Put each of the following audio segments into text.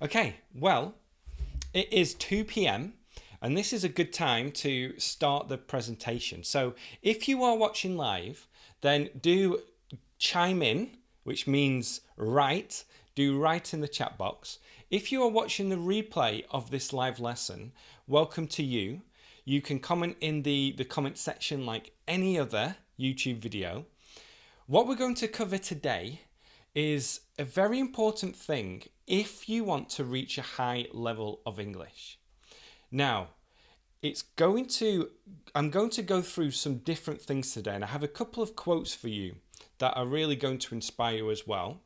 Okay, well, it is 2 p.m. and this is a good time to start the presentation. So if you are watching live, then do chime in, which means write. Do write in the chat box. If you are watching the replay of this live lesson, welcome to you. You can comment in the comment section like any other YouTube video. What we're going to cover today is a very important thing if you want to reach a high level of English. Now, I'm going to go through some different things today, and I have a couple of quotes for you that are really going to inspire you as well.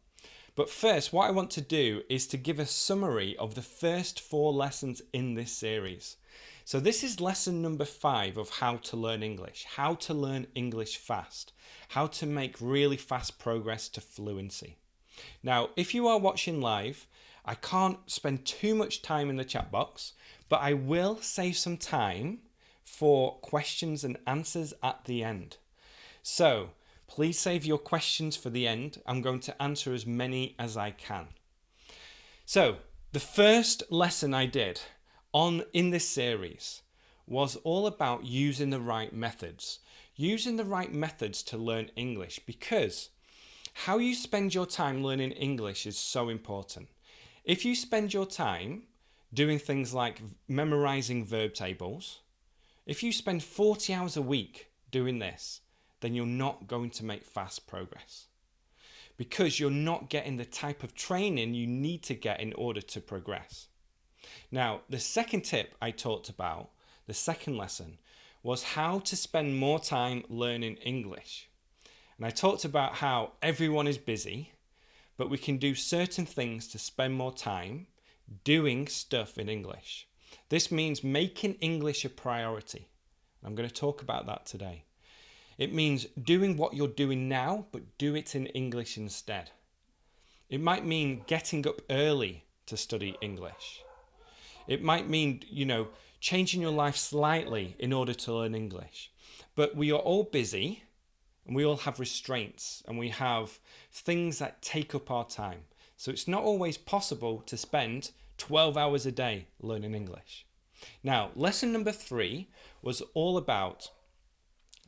But first, what I want to do is to give a summary of the first 4 lessons in this series. So this is lesson number 5 of how to learn English, how to learn English fast, how to make really fast progress to fluency. Now, if you are watching live, I can't spend too much time in the chat box, but I will save some time for questions and answers at the end. So please save your questions for the end. I'm going to answer as many as I can. So the first lesson I did in this series was all about using the right methods. Using the right methods to learn English, because how you spend your time learning English is so important. If you spend your time doing things like memorizing verb tables, if you spend 40 hours a week doing this, then you're not going to make fast progress, because you're not getting the type of training you need to get in order to progress. Now, the second tip I talked about, the second lesson, was how to spend more time learning English. And I talked about how everyone is busy, but we can do certain things to spend more time doing stuff in English. This means making English a priority. I'm going to talk about that today. It means doing what you're doing now, but do it in English instead. It might mean getting up early to study English. It might mean, changing your life slightly in order to learn English. But we are all busy, and we all have restraints, and we have things that take up our time. So it's not always possible to spend 12 hours a day learning English. Now, lesson number 3 was all about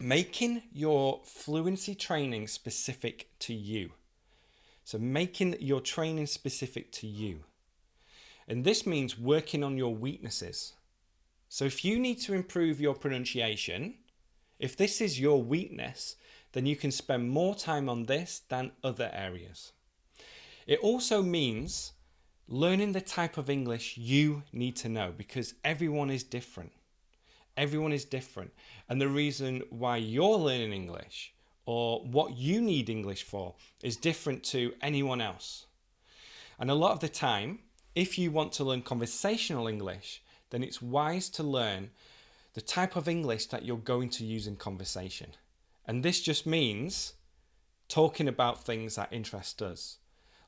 making your fluency training specific to you. So making your training specific to you. And this means working on your weaknesses. So if you need to improve your pronunciation, if this is your weakness, then you can spend more time on this than other areas. It also means learning the type of English you need to know, because everyone is different. Everyone is different. And the reason why you're learning English or what you need English for is different to anyone else. And a lot of the time, if you want to learn conversational English, then it's wise to learn the type of English that you're going to use in conversation. And this just means talking about things that interest us,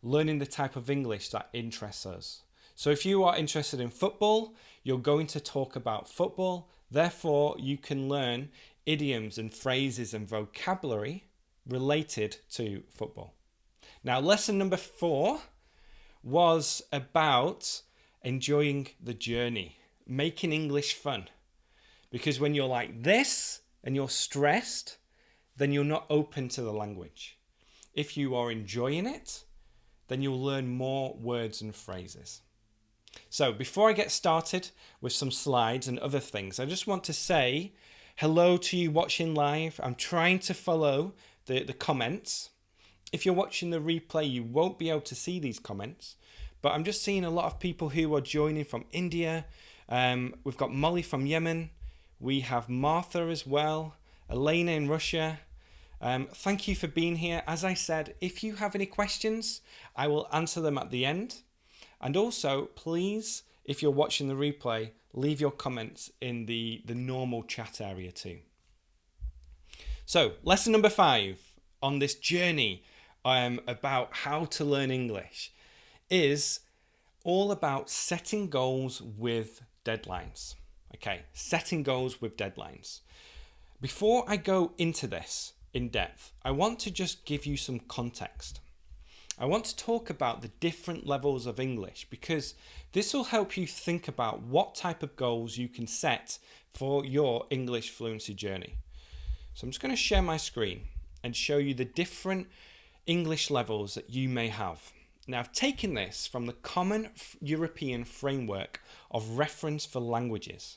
learning the type of English that interests us. So if you are interested in football, you're going to talk about football. Therefore, you can learn idioms and phrases and vocabulary related to football. Now, lesson number 4 was about enjoying the journey, making English fun. Because when you're like this and you're stressed, then you're not open to the language. If you are enjoying it, then you'll learn more words and phrases. So before I get started with some slides and other things, I just want to say hello to you watching live. I'm trying to follow the comments. If you're watching the replay, you won't be able to see these comments, but I'm just seeing a lot of people who are joining from India. We've got Molly from Yemen. We have Martha as well, Elena in Russia. Thank you for being here. As I said, if you have any questions, I will answer them at the end. And also, please, if you're watching the replay, leave your comments in the normal chat area too. So, lesson number 5 on this journey about how to learn English is all about setting goals with deadlines. Okay, setting goals with deadlines. Before I go into this in depth, I want to just give you some context. I want to talk about the different levels of English because this will help you think about what type of goals you can set for your English fluency journey. So I'm just going to share my screen and show you the different English levels that you may have. Now, I've taken this from the Common European Framework of Reference for Languages.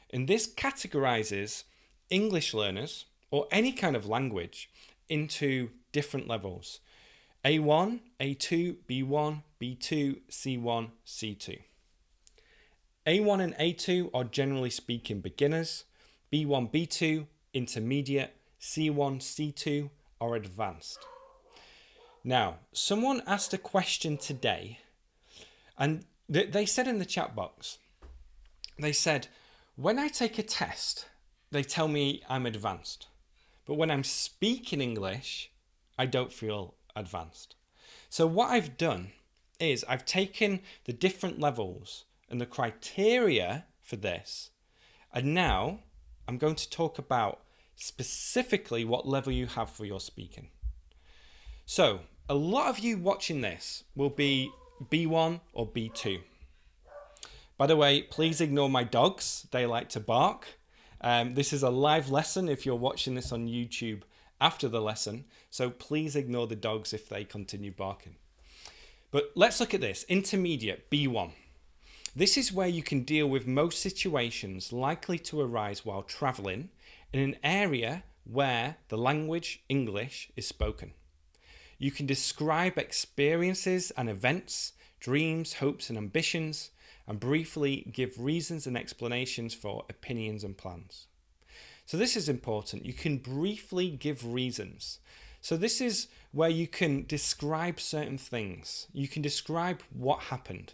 And this categorizes English learners, or any kind of language, into different levels. A1, A2, B1, B2, C1, C2. A1 and A2 are generally speaking beginners. B1, B2, intermediate. C1, C2 are advanced. Now, someone asked a question today, and they said in the chat box, they said, when I take a test, they tell me I'm advanced. But when I'm speaking English, I don't feel advanced. So what I've done is I've taken the different levels and the criteria for this, and now I'm going to talk about specifically what level you have for your speaking. So a lot of you watching this will be B1 or B2. By the way, please ignore my dogs. They like to bark. This is a live lesson if you're watching this on YouTube after the lesson. So please ignore the dogs if they continue barking. But let's look at this. Intermediate, B1. This is where you can deal with most situations likely to arise while traveling in an area where the language English is spoken. You can describe experiences and events, dreams, hopes and ambitions, and briefly give reasons and explanations for opinions and plans. So this is important. You can briefly give reasons. So this is where you can describe certain things. You can describe what happened.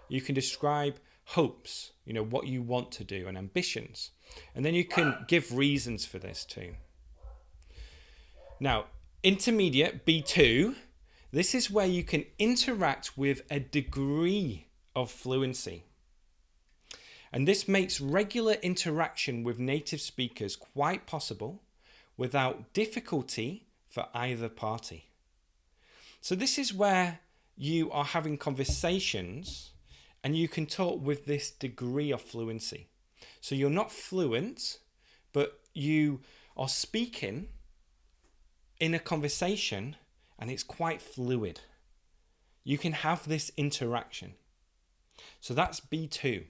You can describe hopes, what you want to do, and ambitions. And then you can give reasons for this too. Now, intermediate, B2, this is where you can interact with a degree of fluency. And this makes regular interaction with native speakers quite possible without difficulty for either party. So this is where you are having conversations and you can talk with this degree of fluency. So you're not fluent, but you are speaking in a conversation and it's quite fluid. You can have this interaction. So that's B2.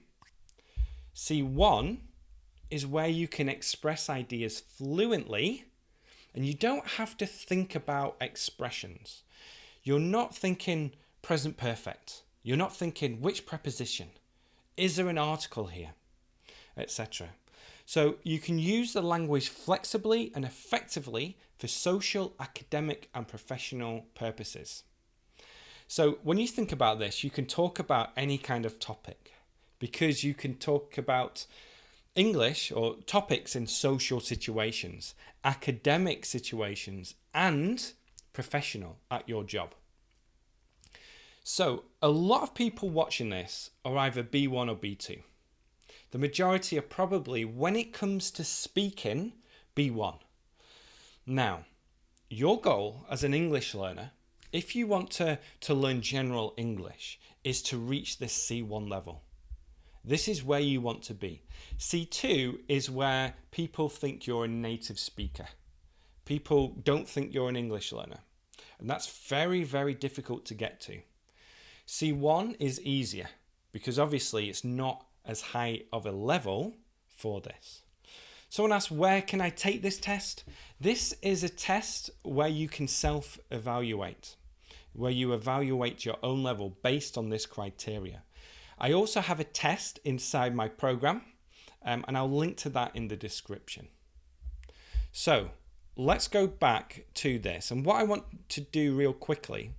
C1 is where you can express ideas fluently and you don't have to think about expressions. You're not thinking present perfect. You're not thinking which preposition. Is there an article here? Etc. So you can use the language flexibly and effectively for social, academic and professional purposes. So when you think about this, you can talk about any kind of topic because you can talk about English or topics in social situations, academic situations, and professional at your job. So a lot of people watching this are either B1 or B2. The majority are probably, when it comes to speaking, B1. Now, your goal as an English learner, if you want to learn general English, is to reach this C1 level. This is where you want to be. C2 is where people think you're a native speaker. People don't think you're an English learner. And that's very, very difficult to get to. C1 is easier because obviously it's not as high of a level for this. Someone asked, where can I take this test? This is a test where you can self-evaluate, where you evaluate your own level based on this criteria. I also have a test inside my program, and I'll link to that in the description. So let's go back to this. And what I want to do real quickly,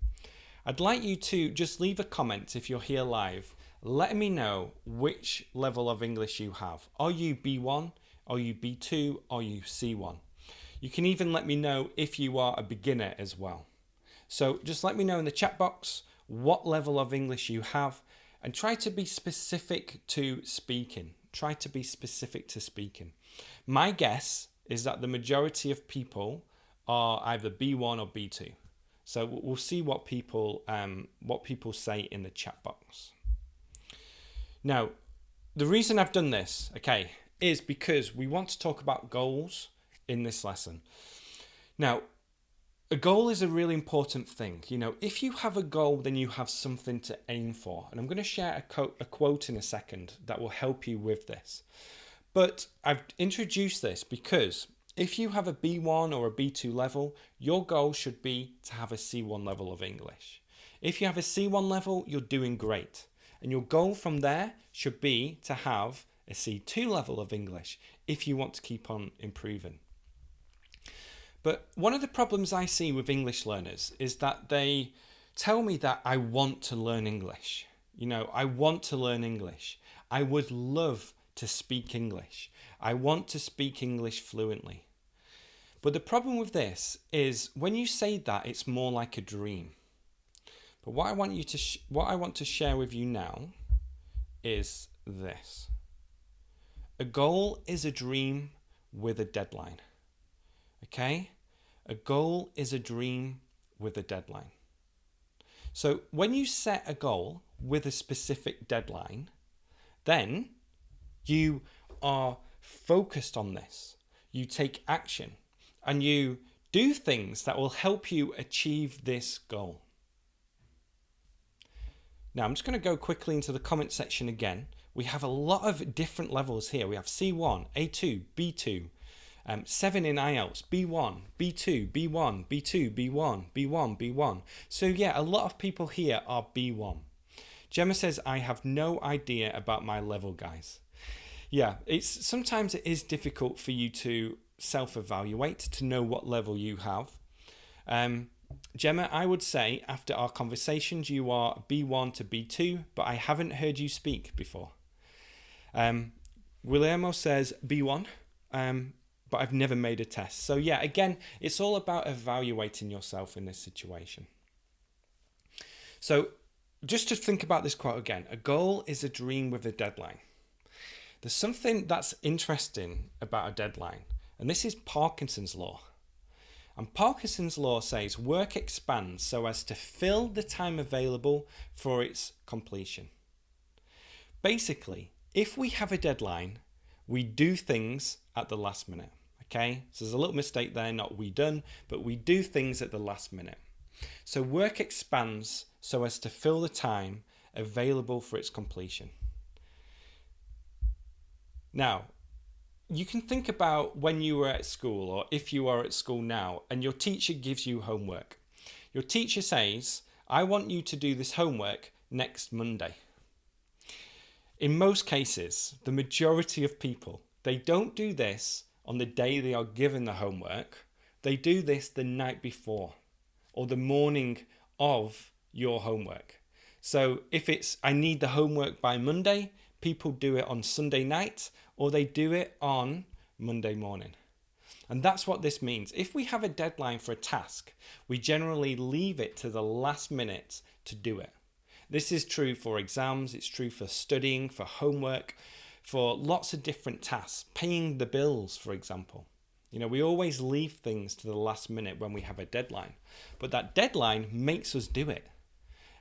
I'd like you to just leave a comment if you're here live, letting me know which level of English you have. Are you B1? Are you B2? Are you C1? You can even let me know if you are a beginner as well. So just let me know in the chat box what level of English you have and try to be specific to speaking. Try to be specific to speaking. My guess is that the majority of people are either B1 or B2. So we'll see what people say in the chat box. Now, the reason I've done this, okay, is because we want to talk about goals in this lesson. Now, a goal is a really important thing. You know, if you have a goal, then you have something to aim for. And I'm going to share a quote in a second that will help you with this. But I've introduced this because if you have a B1 or a B2 level, your goal should be to have a C1 level of English. If you have a C1 level, you're doing great. And your goal from there should be to have a C2 level of English if you want to keep on improving. But one of the problems I see with English learners is that they tell me that I want to learn English. You know, I want to learn English. I would love to speak English. I want to speak English fluently. But the problem with this is when you say that, it's more like a dream. But what I want to share with you now is this. A goal is a dream with a deadline. Okay? A goal is a dream with a deadline. So when you set a goal with a specific deadline, then you are focused on this. You take action and you do things that will help you achieve this goal. Now, I'm just going to go quickly into the comment section again. We have a lot of different levels here. We have C1, A2, B2, 7 in IELTS, B1, B2, B1, B2, B1, B1, B1. So yeah, a lot of people here are B1. Gemma says, I have no idea about my level, guys. Yeah, sometimes it is difficult for you to self-evaluate, to know what level you have. Gemma, I would say after our conversations, you are B1 to B2, but I haven't heard you speak before. Guillermo says B1, but I've never made a test. So yeah, again, it's all about evaluating yourself in this situation. So just to think about this quote again, a goal is a dream with a deadline. There's something that's interesting about a deadline, and this is Parkinsons Law. And Parkinson's Law says work expands so as to fill the time available for its completion. Basically, if we have a deadline, we do things at the last minute. Okay, so there's a little mistake there, not we done, but we do things at the last minute. So work expands so as to fill the time available for its completion. Now, you can think about when you were at school, or if you are at school now, and your teacher gives you homework. Your teacher says, I want you to do this homework next Monday. In most cases, the majority of people, they don't do this on the day they are given the homework. They do this the night before or the morning of your homework. So if it's, I need the homework by Monday, people do it on Sunday night or they do it on Monday morning. And that's what this means. If we have a deadline for a task, we generally leave it to the last minute to do it. This is true for exams, it's true for studying, for homework, for lots of different tasks, paying the bills, for example. You know, we always leave things to the last minute when we have a deadline, but that deadline makes us do it.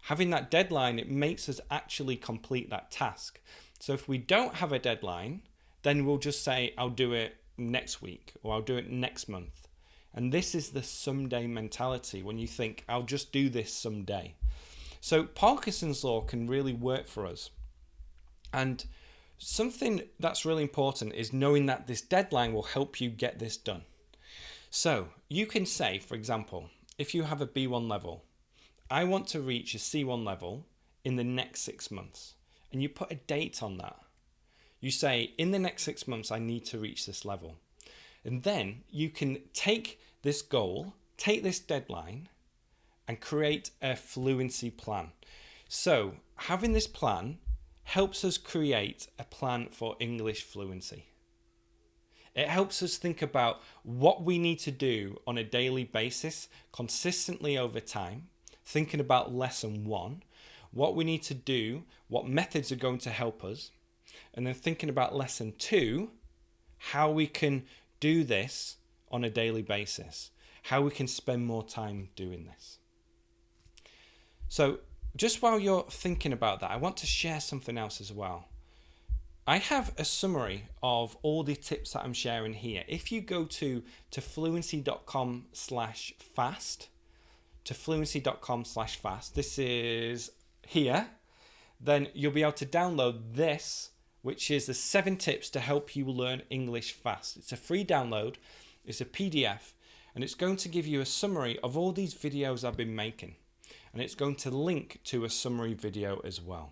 Having that deadline, it makes us actually complete that task. So if we don't have a deadline, then we'll just say, I'll do it next week or I'll do it next month. And this is the someday mentality when you think, I'll just do this someday. So Parkinson's Law can really work for us. And something that's really important is knowing that this deadline will help you get this done. So you can say, for example, if you have a B1 level, I want to reach a C1 level in the next 6 months. And you put a date on that. You say, in the next 6 months, I need to reach this level. And then you can take this goal, take this deadline, and create a fluency plan. So having this plan helps us create a plan for English fluency. It helps us think about what we need to do on a daily basis, consistently over time, thinking about lesson 1, what we need to do, what methods are going to help us, and then thinking about lesson 2, how we can do this on a daily basis, how we can spend more time doing this. So just while you're thinking about that, I want to share something else as well. I have a summary of all the tips that I'm sharing here. If you go to fluency.com/fast, to fluency.com/fast, this is here, then you'll be able to download this, which is the 7 tips to help you learn English fast. It's a free download, it's a PDF, and it's going to give you a summary of all these videos I've been making. And it's going to link to a summary video as well.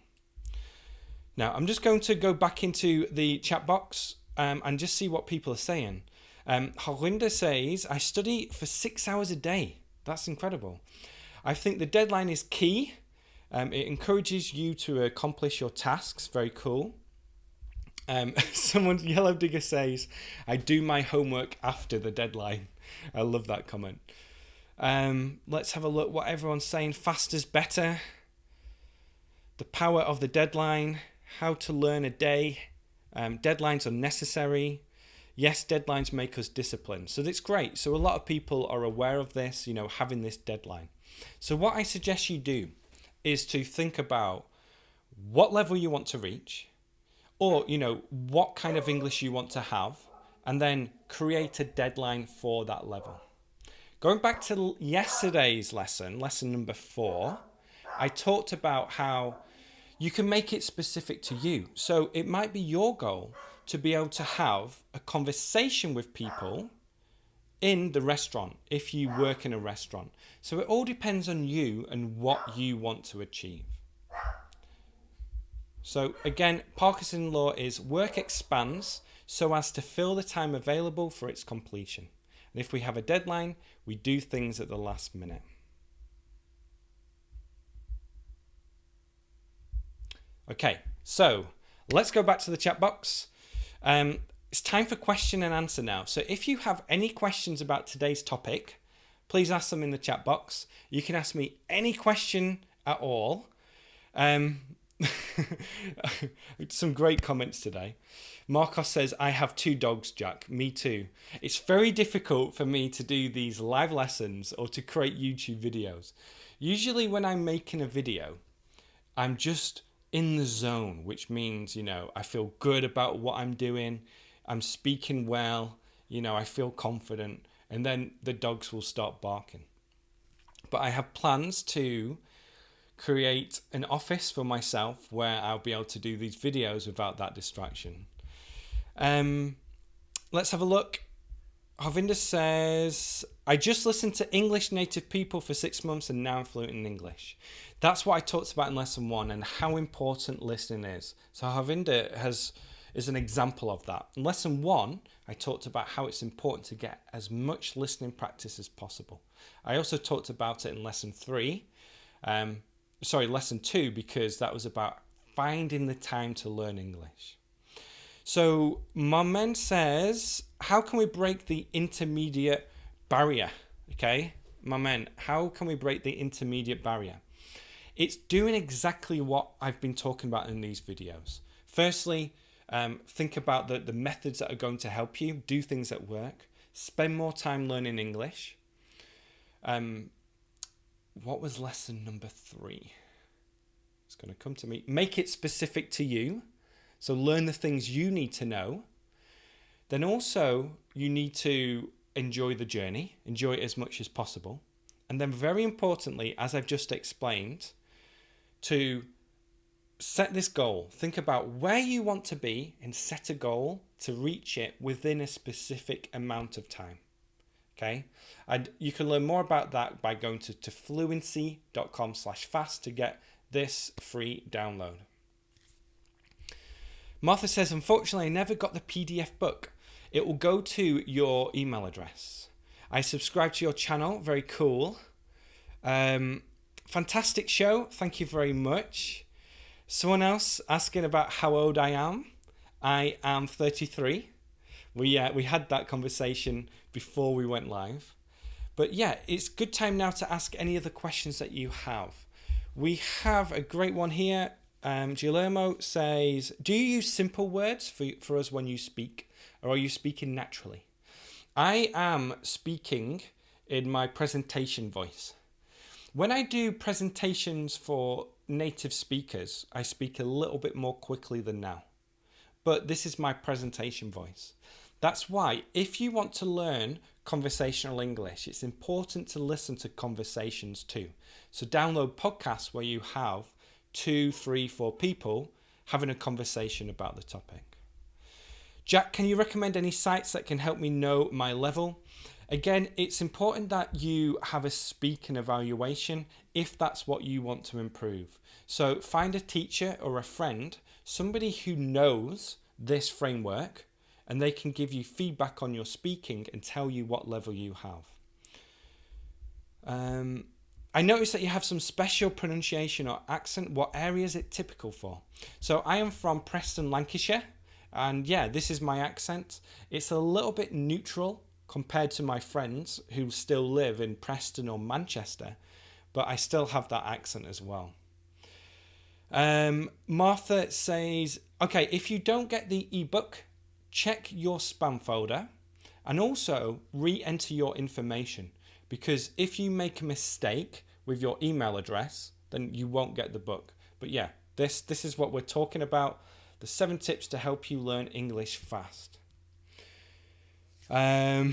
Now, I'm just going to go back into the chat box and just see what people are saying. Harinda says, I study for 6 hours a day. That's incredible. I think the deadline is key. It encourages you to accomplish your tasks. Very cool. Someone, Yellow Digger says, I do my homework after the deadline. I love that comment. Let's have a look what everyone's saying. Faster's better. The power of the deadline. How to learn a day. Deadlines are necessary. Yes, deadlines make us disciplined. So that's great. So a lot of people are aware of this, having this deadline. So what I suggest you do is to think about what level you want to reach, or, what kind of English you want to have, and then create a deadline for that level. Going back to yesterday's lesson number 4, I talked about how you can make it specific to you. So it might be your goal to be able to have a conversation with people in the restaurant if you work in a restaurant. So it all depends on you and what you want to achieve. So again, Parkinsons Law is work expands so as to fill the time available for its completion. And if we have a deadline, we do things at the last minute. Okay, so let's go back to the chat box. It's time for question and answer now. So if you have any questions about today's topic, please ask them in the chat box. You can ask me any question at all. Some great comments today. Marcos says, I have 2 dogs, Jack. Me too. It's very difficult for me to do these live lessons or to create YouTube videos. Usually when I'm making a video, I'm just in the zone, which means, I feel good about what I'm doing. I'm speaking well, I feel confident, and then the dogs will start barking. But I have plans to create an office for myself where I'll be able to do these videos without that distraction. Let's have a look. Harvinder says, I just listened to English native people for 6 months and now I'm fluent in English. That's what I talked about in lesson 1 and how important listening is. So Harvinder is an example of that. In lesson 1, I talked about how it's important to get as much listening practice as possible. I also talked about it in lesson 2, because that was about finding the time to learn English. So Mamen says, how can we break the intermediate barrier? Okay, Mamen, how can we break the intermediate barrier? It's doing exactly what I've been talking about in these videos. Firstly, think about the methods that are going to help you. Do things that work. Spend more time learning English. What was lesson number 3? It's going to come to me. Make it specific to you. So learn the things you need to know. Then also you need to enjoy the journey. Enjoy it as much as possible. And then very importantly, as I've just explained, to set this goal. Think about where you want to be and set a goal to reach it within a specific amount of time. Okay, and you can learn more about that by going to fluency.com/fast to get this free download. Martha says, unfortunately, I never got the PDF book. It will go to your email address. I subscribe to your channel. Very cool. Fantastic show. Thank you very much. Someone else asking about how old I am. I am 33. We had that conversation before we went live. But yeah, it's good time now to ask any other questions that you have. We have a great one here. Guillermo says, do you use simple words for us when you speak, or are you speaking naturally? I am speaking in my presentation voice. When I do presentations for native speakers, I speak a little bit more quickly than now. But this is my presentation voice. That's why if you want to learn conversational English, it's important to listen to conversations too. So download podcasts where you have 2, 3, 4 people having a conversation about the topic. Jack, can you recommend any sites that can help me know my level? Again, it's important that you have a speaking evaluation if that's what you want to improve. So find a teacher or a friend, somebody who knows this framework, and they can give you feedback on your speaking and tell you what level you have. I noticed that you have some special pronunciation or accent. What area is it typical for? So I am from Preston, Lancashire, and yeah, this is my accent. It's a little bit neutral compared to my friends who still live in Preston or Manchester, but I still have that accent as well. Martha says, okay, if you don't get the ebook, check your spam folder and also re-enter your information, because if you make a mistake with your email address, then you won't get the book. But yeah, this is what we're talking about, the 7 tips to help you learn English fast. How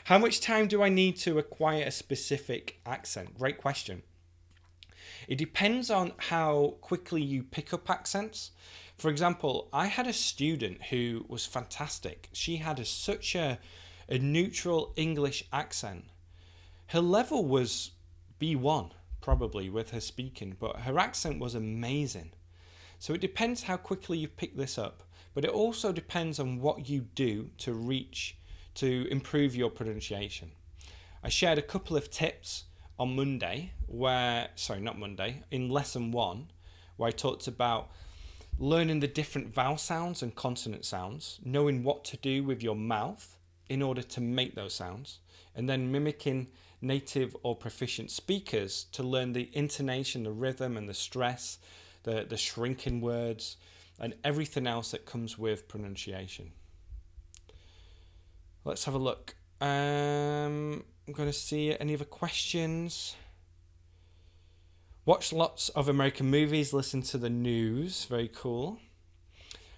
much time do I need to acquire a specific accent? Great question. It depends on how quickly you pick up accents. For example, I had a student who was fantastic. She had such a neutral English accent. Her level was B1, probably, with her speaking, but her accent was amazing. So it depends how quickly you pick this up, but it also depends on what you do to improve your pronunciation. I shared a couple of tips on Monday, in lesson 1, where I talked about learning the different vowel sounds and consonant sounds, knowing what to do with your mouth in order to make those sounds, and then mimicking native or proficient speakers to learn the intonation, the rhythm and the stress, the shrinking words, and everything else that comes with pronunciation. Let's have a look. I'm going to see any other questions. Watch lots of American movies, listen to the news. Very cool.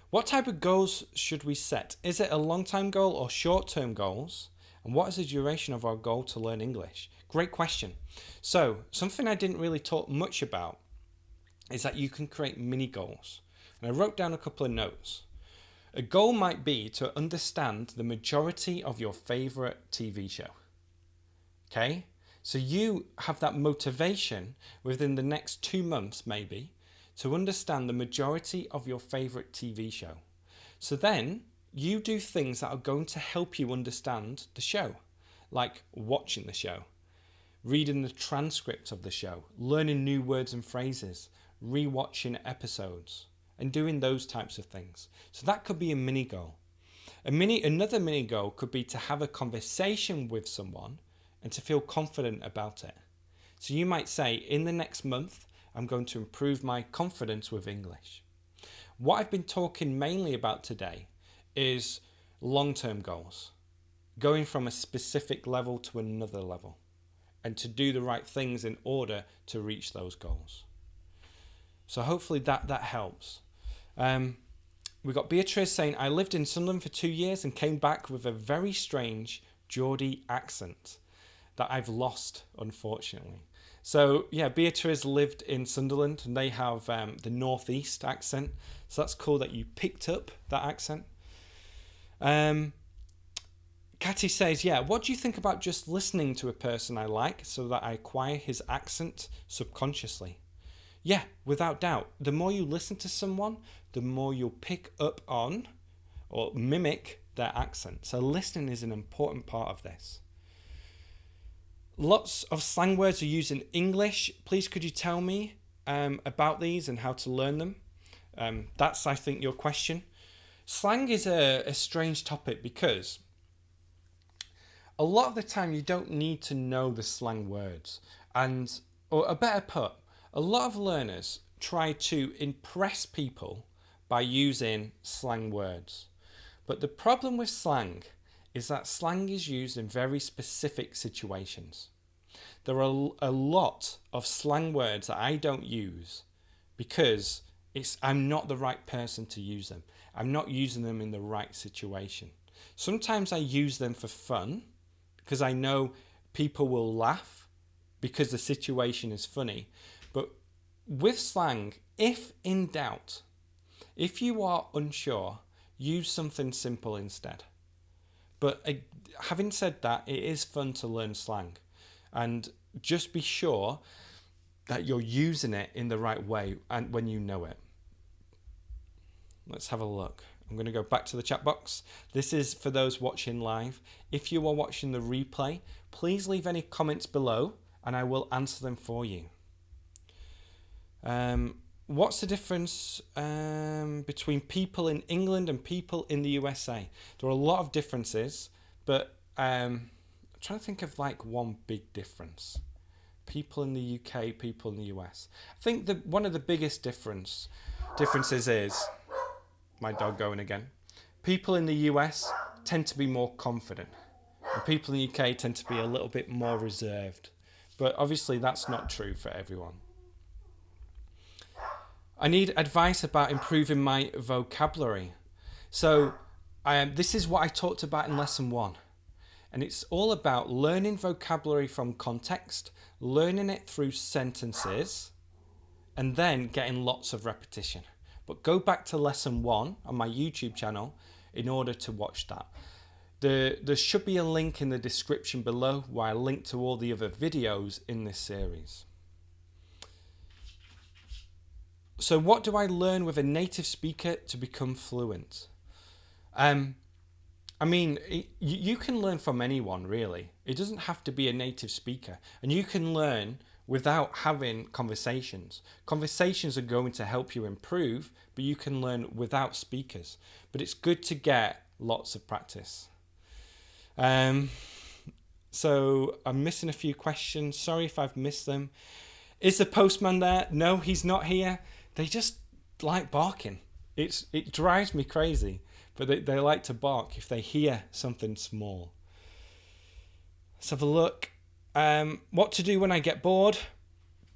What type of goals should we set? Is it a long-term goal or short-term goals? And what is the duration of our goal to learn English? Great question. So, something I didn't really talk much about is that you can create mini goals. And I wrote down a couple of notes. A goal might be to understand the majority of your favorite TV show. Okay? So you have that motivation within the next 2 months, maybe, to understand the majority of your favorite TV show. So then you do things that are going to help you understand the show, like watching the show, reading the transcript of the show, learning new words and phrases, rewatching episodes, and doing those types of things. So that could be a mini goal. Another mini goal could be to have a conversation with someone and to feel confident about it. So you might say, in the next month, I'm going to improve my confidence with English. What I've been talking mainly about today is long-term goals, going from a specific level to another level, and to do the right things in order to reach those goals. So hopefully that helps. We got Beatrice saying, I lived in Sunderland for 2 years and came back with a very strange Geordie accent that I've lost, unfortunately. So yeah, Beatrice lived in Sunderland and they have the northeast accent. So that's cool that you picked up that accent. Catty says, yeah, what do you think about just listening to a person I like so that I acquire his accent subconsciously? Yeah, without doubt. The more you listen to someone, the more you'll pick up on or mimic their accent. So listening is an important part of this. Lots of slang words are used in English. Please could you tell me about these and how to learn them? That's, I think, your question. Slang is a strange topic because a lot of the time you don't need to know the slang words. Or better put, a lot of learners try to impress people by using slang words. But the problem with slang is that slang is used in very specific situations. There are a lot of slang words that I don't use because I'm not the right person to use them. I'm not using them in the right situation. Sometimes I use them for fun because I know people will laugh because the situation is funny. But with slang, if in doubt, if you are unsure, use something simple instead. But having said that, it is fun to learn slang. And just be sure that you're using it in the right way and when you know it. Let's have a look. I'm going to go back to the chat box. This is for those watching live. If you are watching the replay, please leave any comments below and I will answer them for you. What's the difference between people in England and people in the USA? There are a lot of differences, but I'm trying to think of like one big difference. People in the UK, people in the US. I think that one of the biggest differences is my dog going again. People in the US tend to be more confident, and people in the UK tend to be a little bit more reserved. But obviously that's not true for everyone. I need advice about improving my vocabulary. So this is what I talked about in lesson 1. And it's all about learning vocabulary from context, learning it through sentences, and then getting lots of repetition. But go back to lesson 1 on my YouTube channel in order to watch that. There should be a link in the description below where I link to all the other videos in this series. So what do I learn with a native speaker to become fluent? I mean, you can learn from anyone, really. It doesn't have to be a native speaker. And you can learn without having conversations. Conversations are going to help you improve, but you can learn without speakers. But it's good to get lots of practice. So I'm missing a few questions. Sorry if I've missed them. Is the postman there? No, he's not here. They just like barking. It drives me crazy. But they like to bark if they hear something small. Let's have a look. What to do when I get bored?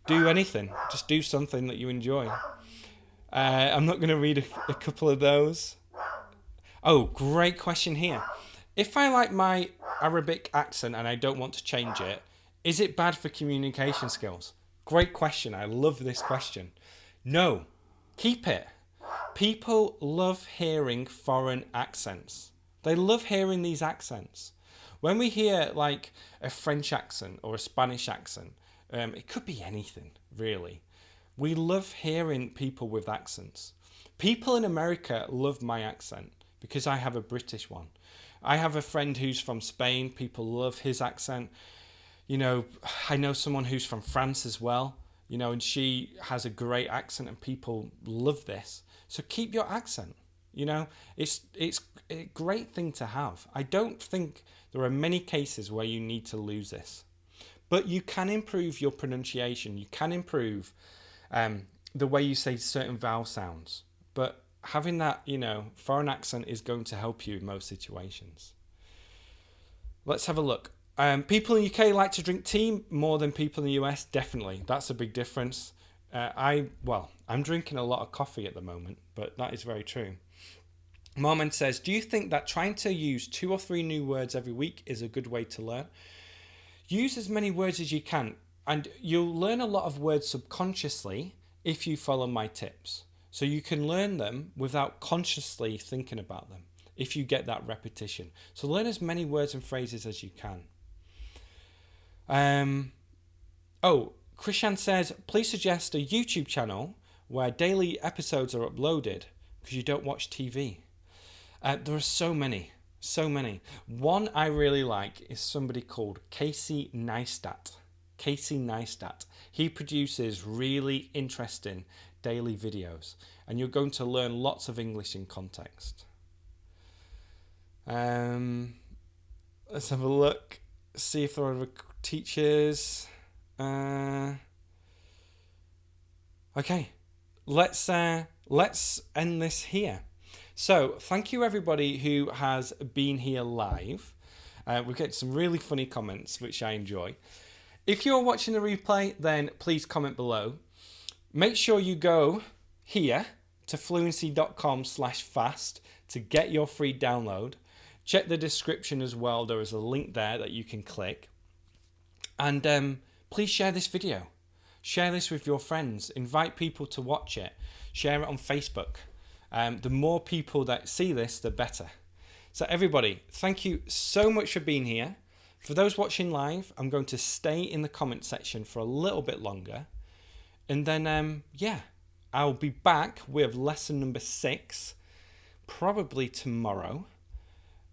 Do anything. Just do something that you enjoy. I'm not going to read a couple of those. Oh, great question here. If I like my Arabic accent and I don't want to change it, is it bad for communication skills? Great question. I love this question. No, keep it. People love hearing foreign accents. They love hearing these accents. When we hear like a French accent or a Spanish accent, it could be anything, really. We love hearing people with accents. People in America love my accent because I have a British one. I have a friend who's from Spain. People love his accent. You know, I know someone who's from France as well, you know, and she has a great accent and people love this. So keep your accent, you know, it's a great thing to have. I don't think there are many cases where you need to lose this, but you can improve your pronunciation. You can improve the way you say certain vowel sounds, but having that, you know, foreign accent is going to help you in most situations. Let's have a look. People in the UK like to drink tea more than people in the US. Definitely. That's a big difference. I'm drinking a lot of coffee at the moment, but that is very true. Marmon says, do you think that trying to use 2 or 3 new words every week is a good way to learn? Use as many words as you can, and you'll learn a lot of words subconsciously if you follow my tips. So you can learn them without consciously thinking about them if you get that repetition. So learn as many words and phrases as you can. Krishan says, please suggest a YouTube channel where daily episodes are uploaded because you don't watch TV. There are so many. One I really like is somebody called Casey Neistat. He produces really interesting daily videos and you're going to learn lots of English in context. Let's have a look, see if there are other teachers. Okay, let's end this here. So thank you everybody who has been here live. We've got some really funny comments which I enjoy. If you're watching the replay, then please comment below. Make sure you go here to fluency.com/fast to get your free download. Check the description as well. There is a link there that you can click. And please share this video. Share this with your friends. Invite people to watch it. Share it on Facebook. The more people that see this, the better. So everybody, thank you so much for being here. For those watching live, I'm going to stay in the comment section for a little bit longer. And then, I'll be back with lesson number 6, probably tomorrow.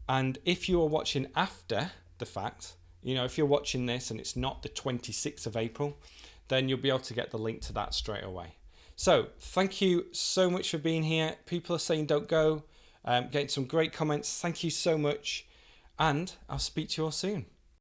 And if you are watching after the fact, if you're watching this and it's not the 26th of April, then you'll be able to get the link to that straight away. So thank you so much for being here. People are saying don't go, getting some great comments. Thank you so much. And I'll speak to you all soon.